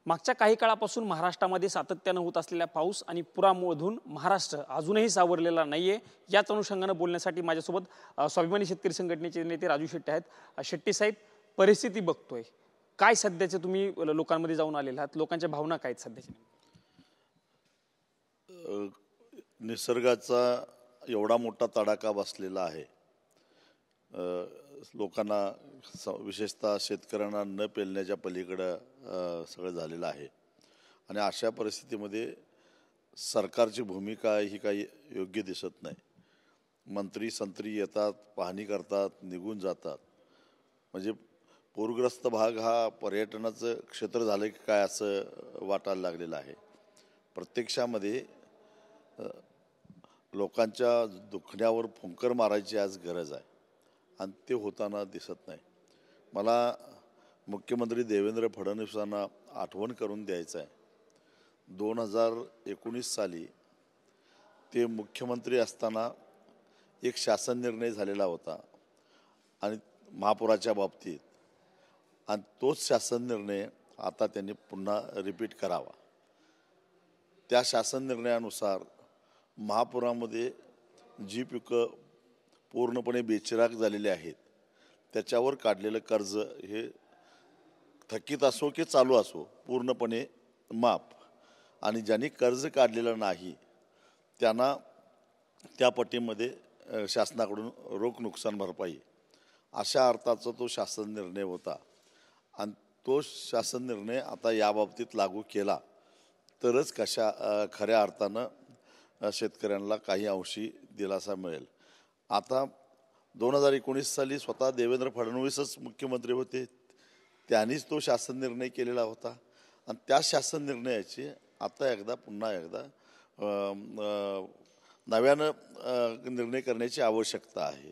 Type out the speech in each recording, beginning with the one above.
मागच्या काही काळापासून महाराष्ट्रामध्ये सातत्यानं होत असलेल्या पाऊस आणि पुरामधून महाराष्ट्र अजूनही सावरलेला नाहीये। याच अनुषंगाने बोलण्यासाठी माझ्यासोबत स्वाभिमानी शेतकरी संघटनेचे नेते राजू शेट्टी आहेत। शेट्टी साहेब, परिस्थिती बघतोय काय सध्याचे, तुम्ही लोकांमध्ये जाऊन आलेले आहात, लोकांच्या भावना काय आहेत सध्याच्या? निसर्गाचा एवढा मोठा तडाखा बसलेला आहे, लोकांना विशेषतः शेतकऱ्यांना न पेलण्याच्या पलीकडे सगळं झालेलं आहे। आणि अशा परिस्थितीमध्ये सरकारची भूमिका ही काही योग्य दिसत नाही। मंत्री संत्री येतात, पाहणी करतात, निघून जातात। म्हणजे पूरग्रस्त भाग हा पर्यटनाचं क्षेत्र झालं की काय असं वाटायला लागलेलं आहे। प्रत्यक्षामध्ये लोकांच्या दुखण्यावर फुंकर मारायची आज गरज आहे आणि ते होताना दिसत नाही। मला मुख्यमंत्री देवेंद्र फडणवीसांना आठवण करून द्यायचं आहे, 2019 साली ते मुख्यमंत्री असताना एक शासन निर्णय झालेला होता आणि महापुराच्या बाबतीत, आणि तोच शासन निर्णय आता त्यांनी पुन्हा रिपीट करावा। त्या शासन निर्णयानुसार महापुरामध्ये जी पिकं पूर्णपणे बेचिराख झालेले आहेत त्याच्यावर काढलेलं कर्ज हे थकीत असो की चालू असो पूर्णपणे माफ, आणि ज्यांनी कर्ज काढलेलं नाही त्यांना त्या पट्टीमध्ये शासनाकडून रोख नुकसान भरपाई अशा अर्थाचा तो शासन निर्णय होता। आणि तो शासन निर्णय आता याबाबतीत लागू केला तरच खऱ्या अर्थानं शेतकऱ्यांना काही अंशी दिलासा मिळेल। आता 2019 साली स्वतः देवेंद्र फडणवीसच मुख्यमंत्री होते, त्यांनीच तो शासन निर्णय केलेला होता आणि त्या शासन निर्णयाची आता पुन्हा एकदा नव्यानं निर्णय करण्याची आवश्यकता आहे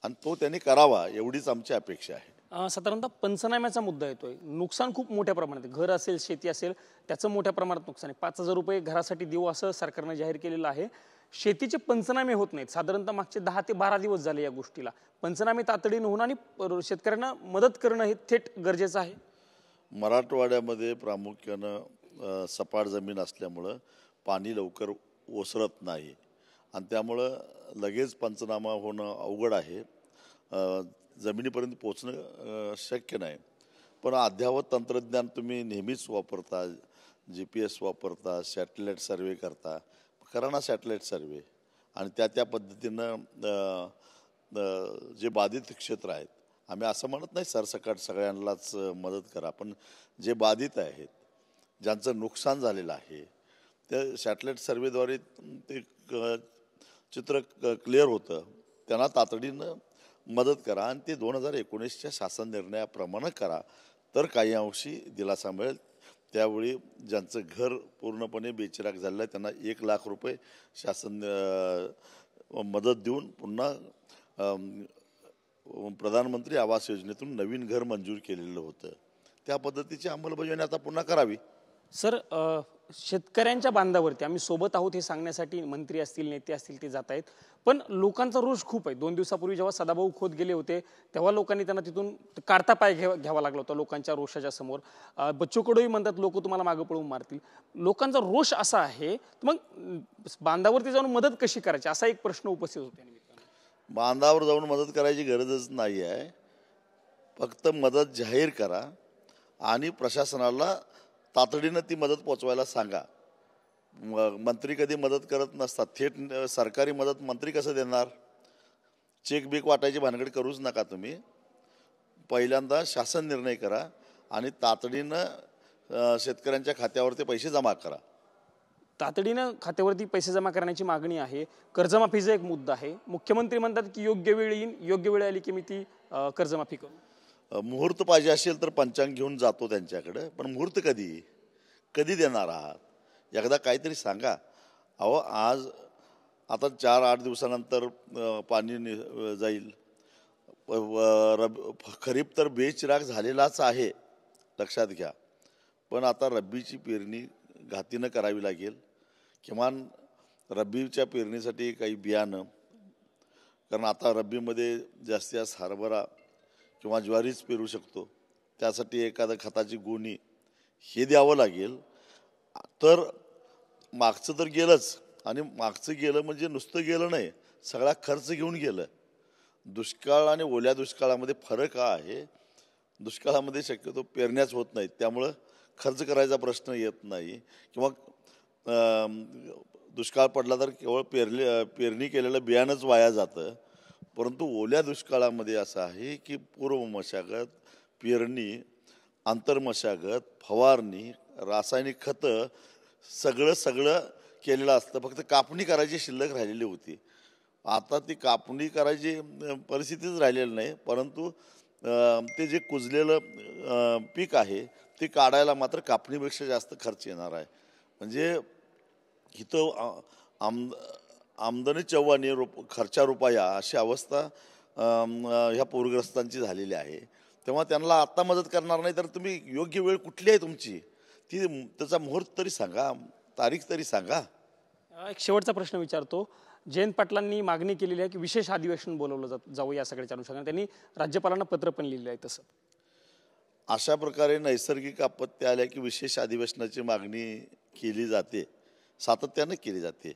आणि तो त्यांनी करावा एवढीच आमची अपेक्षा आहे। साधारणतः पंचनाम्याचा मुद्दा येतोय, नुकसान खूप मोठ्या प्रमाणात, घर असेल शेती असेल त्याचं मोठ्या प्रमाणात नुकसान आहे। 5,000 रुपये घरासाठी देऊ असं सरकारने जाहीर केलेलं आहे। शेतीचे पंचनामे होत नाहीत, साधारणतः मागचे 10 ते 12 दिवस झाले या गोष्टीला। पंचनामे तातडीने होणं आणि शेतकऱ्यांना मदत करणं हे थेट गरजेचं आहे। मराठवाड्यामध्ये प्रामुख्यानं सपाट जमीन असल्यामुळं पाणी लवकर ओसरत नाही आणि त्यामुळं लगेच पंचनामा होणं अवघड आहे, जमिनीपर्यंत पोचणं शक्य नाही। पण अद्ययावत तंत्रज्ञान तुम्ही नेहमीच वापरता, GPS वापरता, सॅटेलाईट सर्वे करता, करा ना सॅटेलाईट सर्वे, आणि त्या पद्धतीनं जे बाधित क्षेत्र आहेत, आम्ही असं म्हणत नाही सरसकट सगळ्यांनाच मदत करा, पण जे बाधित आहेत ज्यांचं नुकसान झालेलं आहे त्या सॅटेलाईट सर्वेद्वारे ते चित्र क्लिअर होतं, त्यांना तातडीनं मदत करा आणि ते 2019च्या शासन निर्णयाप्रमाणे करा तर काही अंशी दिलासा मिळेल। त्यावेळी ज्यांचं घर पूर्णपणे बेचिराख झालेलं आहे त्यांना 1 लाख रुपये शासन मदत देऊन पुन्हा प्रधानमंत्री आवास योजनेतून नवीन घर मंजूर केलेलं होतं, त्या पद्धतीची अंमलबजावणी आता पुन्हा करावी। सर, शेतकऱ्यांच्या बांधावरती आम्ही सोबत आहोत हे सांगण्यासाठी मंत्री असतील, नेते असतील, ते जात आहेत, पण लोकांचा रोष खूप आहे। 2 दिवसापूर्वी जेव्हा सदाभाऊ खोत गेले होते तेव्हा लोकांनी त्यांना तिथून काढता पाय घ्यावा लागला होता लोकांच्या रोषाच्या समोर। बच्चू कडूही म्हणतात लोक तुम्हाला मागे पळून मारतील। लोकांचा रोष असा आहे, मग बांधावरती जाऊन मदत कशी करायची असा एक प्रश्न उपस्थित होता। बांधावर जाऊन मदत करायची गरजच नाही आहे, फक्त मदत जाहीर करा आणि प्रशासनाला तातडीनं ती मदत पोचवायला सांगा। मंत्री कधी मदत करत नसतात, थेट सरकारी मदत मंत्री कसं देणार? चेक बिक वाटायची भानगड करूच नका तुम्ही, पहिल्यांदा शासन निर्णय करा आणि तातडीनं शेतकऱ्यांच्या खात्यावरती पैसे जमा करा। तातडीनं खात्यावरती पैसे जमा करण्याची मागणी आहे। कर्जमाफीचा एक मुद्दा आहे, मुख्यमंत्री म्हणतात की योग्य वेळ येईल, योग्य वेळ आली की मी ती कर्जमाफी करू। मुहूर्त पाहिजे असेल तर पंचांग घेऊन जातो त्यांच्याकडे, पण मुहूर्त कधी देणार आहात? एकदा काहीतरी सांगा। अहो आज आता 4-8 दिवसानंतर पाणी जाईल, खरीप तर बेचिराख झालेलाच आहे लक्षात घ्या, पण आता रब्बीची पेरणी घातीनं करावी लागेल। किमान रब्बीच्या पेरणीसाठी काही बियाणं, कारण आता रब्बीमध्ये जास्तीत जास्त हरभरा किंवा ज्वारीच पेरू शकतो, त्यासाठी एखाद्या खताची गोणी हे द्यावं लागेल. तर मागचं तर गेलंच, आणि मागचं गेलं म्हणजे नुसतं गेलं नाही, सगळा खर्च घेऊन गेलं. दुष्काळ आणि ओल्या दुष्काळामध्ये फरक हा आहे, दुष्काळामध्ये शक्यतो पेरण्याच होत नाहीत, त्यामुळं खर्च करायचा प्रश्न येत नाही, किंवा दुष्काळ पडला तर केवळ पेरणी केलेलं बियाणंच वाया जातं. परंतु ओल्या दुष्काळामध्ये असं आहे की पूर्व मशागत, पेरणी, आंतरमशागत, फवारणी, रासायनिक खतं सगळं केलेलं असतं. फक्त कापणी करायची शिल्लक राहिलेली होती. आता ती कापणी करायची परिस्थितीच राहिलेली नाही, परंतु ते जे कुजलेलं पीक आहे ते काढायला मात्र कापणीपेक्षा जास्त खर्च येणार आहे. म्हणजे इथं आमदनी चव्हाणी खर्चा रुपया अशी अवस्था ह्या पूरग्रस्तांची झालेली आहे. तेव्हा त्यांना आत्ता मदत करणार नाही तर तुम्ही योग्य वेळ कुठली आहे तुमची, ती त्याचा मुहूर्त तरी सांगा, तारीख तरी सांगा. एक शेवटचा प्रश्न विचारतो. जयंत पाटलांनी मागणी केलेली आहे की विशेष अधिवेशन बोलवलं जावं या सगळ्याच्या अनुषंगाने. त्यांनी राज्यपालांना पत्र पण लिहिलं आहे. तसं अशा प्रकारे नैसर्गिक आपत्ती आल्या की विशेष अधिवेशनाची मागणी केली जाते, सातत्यानं केली जाते.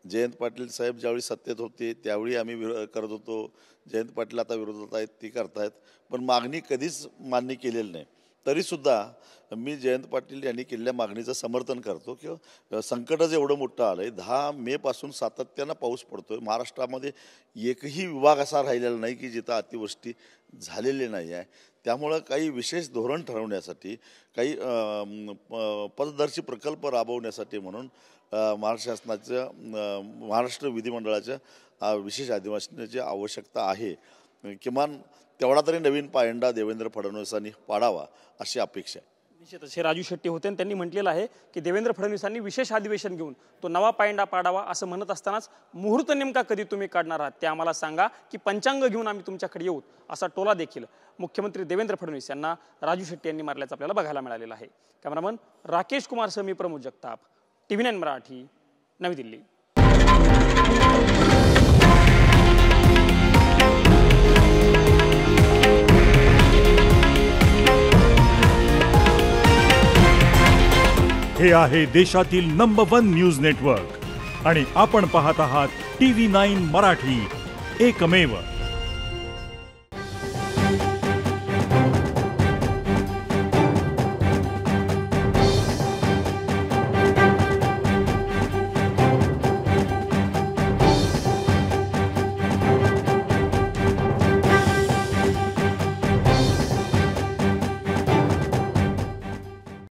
जयंत पाटील साहेब ज्यावेळी सत्तेत होते त्यावेळी आम्ही करत होतो. जयंत पाटील आता विरोधात आहेत, ती करतायत, पण मागणी कधीच मान्य केलेली नाही. तरीसुद्धा मी जयंत पाटील यांनी केलेल्या मागणीचं समर्थन करतो. किंवा संकटच एवढं मोठं आलं आहे, 10 मेपासून सातत्यानं पाऊस पडतो आहे. महाराष्ट्रामध्ये एकही विभाग असा राहिलेला नाही की जिथं अतिवृष्टी झालेली नाही आहे. त्यामुळं काही विशेष धोरण ठरवण्यासाठी, काही पथदर्शी प्रकल्प राबवण्यासाठी म्हणून महाराष्ट्र शासनाच्या महाराष्ट्र विधिमंडळाच्या विशेष अधिवेशनाची आवश्यकता आहे. किमान तेवढा तरी नवीन पायंडा देवेंद्र फडणवीसांनी पाडावा अशी अपेक्षा आहे. निश्चितच हे राजू शेट्टी होते आणि त्यांनी म्हटलेलं आहे की देवेंद्र फडणवीसांनी विशेष अधिवेशन घेऊन तो नवा पायंडा पाडावा. असं म्हणत असतानाच मुहूर्त नेमका कधी तुम्ही काढणार आहात ते आम्हाला सांगा, की पंचांग घेऊन आम्ही तुमच्याकडे येऊ, असा टोला देखील मुख्यमंत्री देवेंद्र फडणवीस यांना राजू शेट्टी यांनी मारल्याचं आपल्याला बघायला मिळालेलं आहे. कॅमेरामन राकेश कुमार सह मी प्रमोद जगताप, TV9 मराठी, नवी दिल्ली. हे आहे देशातील नंबर 1 न्यूज नेटवर्क आणि आपण पाहत आहात TV9 मराठी, एकमेव.